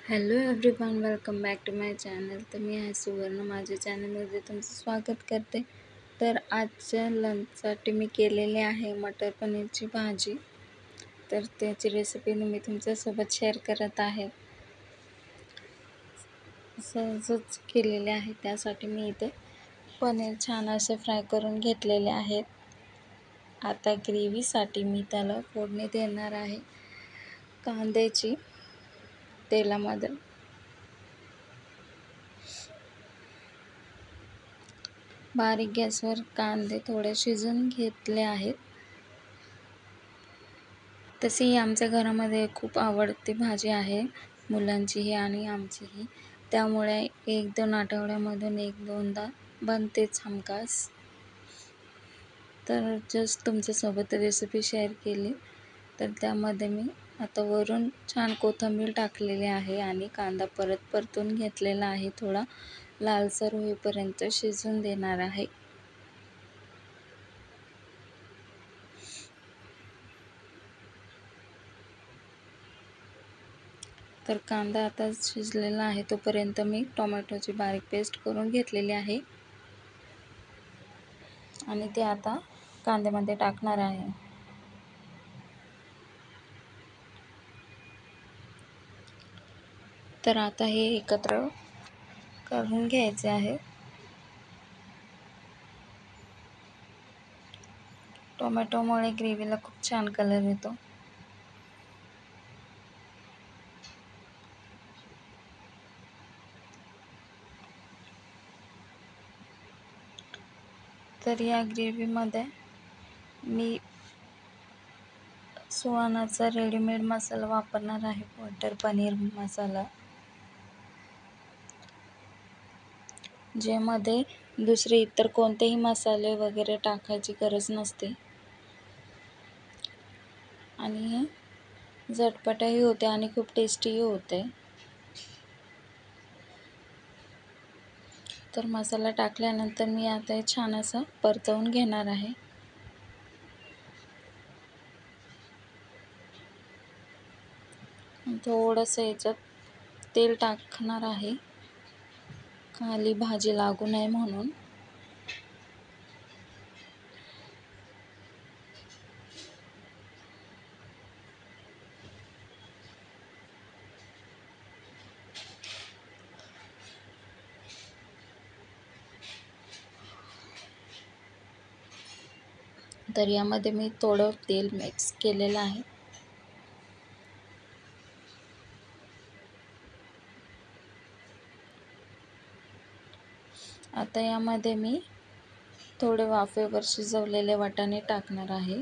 Hello everyone, welcome back to my channel. तर मी आहे सुवर्ण, माझ्या चॅनलमध्ये तुमचं स्वागत करते. तर आजच्या लंचसाठी मी केलेली आहे मटर पनीरची भाजी. तर त्याची रेसिपी मी तुमच्यासोबत शेअर करत आहे. सहजच केलेले आहे. त्यासाठी मी इथे पनीर छान असे फ्राय करून घेतलेले आहेत. आता ग्रेव्हीसाठी मी त्याला फोडणी देणार आहे कांद्याची तेलामध्ये. बारीक गॅसवर कांदे थोडे शिजून घेतले आहेत. तशी आमच्या घरामध्ये खूप आवडती भाजी आहे, मुलांचीही आणि आमचीही. त्यामुळे 1-2 आठवड्यामधून 1-2दा बनतेच हमखास. तर जस्ट तुमच्यासोबत रेसिपी शेअर केली. तर त्यामध्ये मी आता वरून छान कोथिंबीर टाकलेली आहे आणि कांदा परत परतून घेतलेला आहे. थोडा लालसर होईपर्यंत शिजून देणार आहे. तर कांदा आता शिजलेला आहे तोपर्यंत मी टोमॅटोची बारीक पेस्ट करून घेतलेली आहे आणि ते आता कांद्यामध्ये टाकणार आहे. तर आता हे एकत्र करून घ्यायचे आहे. टोमॅटोमुळे ग्रेव्हीला खूप छान कलर येतो. तर या ग्रेव्हीमध्ये मी सुहानाचा रेडीमेड मसाला वापरणार आहे, मटर पनीर मसाला, ज्यामध्ये दुसरे इतर कोणतेही मसाले वगैरे टाकायची गरज नसते आणि हे झटपटही होते आणि खूप टेस्टीही होते. तर मसाला टाकल्यानंतर मी आता हे छान असं परतवून घेणार आहे. थोडंसं याच्यात तेल टाकणार आहे, खाली भाजी लागू नये म्हणून. तर यामध्ये मी थोडं तेल मिक्स केलेलं आहे. आता यामध्ये मी थोडे वाफेवर शिजवलेले वाटाणे टाकणार आहे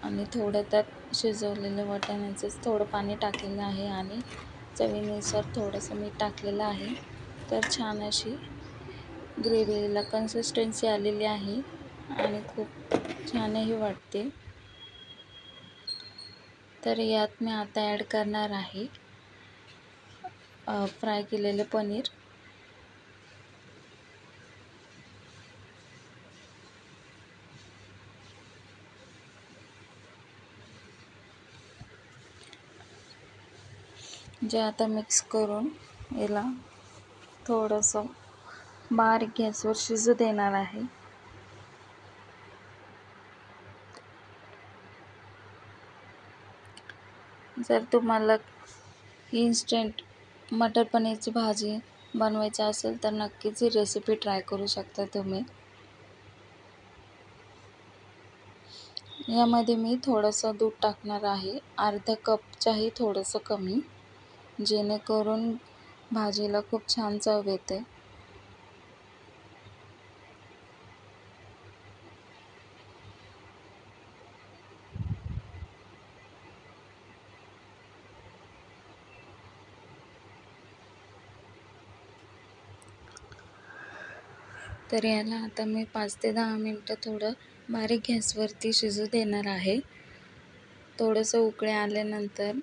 आणि थोडं त्यात शिजवलेले वाटाण्याचंच थोडं पाणी टाकलेलं आहे आणि चवीनुसार थोडंसं मीठ टाकलेलं आहे. तर छान अशी ग्रेव्हीला कन्सिस्टन्सी आलेली आहे आणि खूप छानही वाटते. तर यात मी आता ॲड करणार आहे फ्राय केलेले पनीर. जे आता मिक्स करून याला थोडंसं बारीक गॅसवर शिजू देणार आहे. जर तुम्हाला इन्स्टंट मटर पनीरची भाजी बनवायची असेल तर नक्कीच ही रेसिपी ट्राय करू शकता तुम्ही. यामध्ये मी थोडंसं दूध टाकणार आहे, अर्ध्या कपच्याही थोडंसं कमी, जेणेकरून भाजीला खूप छान चव येते. तर याला आता मी 5 ते 10 मिनटं थोडं बारीक गॅसवरती शिजू देणार आहे. थोडंसं उकळे आल्यानंतर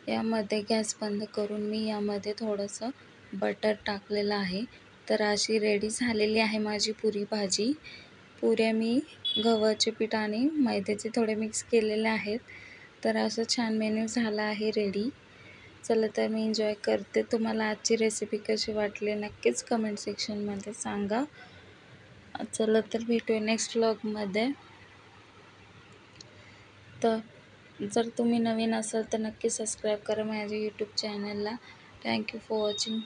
यामध्ये गॅस बंद करून मी यामध्ये थोडंसं बटर टाकलेलं आहे. तर अशी रेडी झालेली आहे माझी पुरी भाजी. पुऱ्या मी गव्हाचे पीठ आणि मैद्याचे थोडे मिक्स केलेले आहेत. तर असं छान मेन्यू झाला आहे रेडी. चला तर मी एन्जॉय करते. तुम्हाला आजची रेसिपी कशी वाटली नक्कीच कमेंट सेक्शनमध्ये सांगा. चला तर भेटूया नेक्स्ट व्लॉगमध्ये. तर जर तुम्ही नवीन असाल तर नक्की सबस्क्राईब करा माझ्या यूट्यूब चॅनलला. Thank you for watching.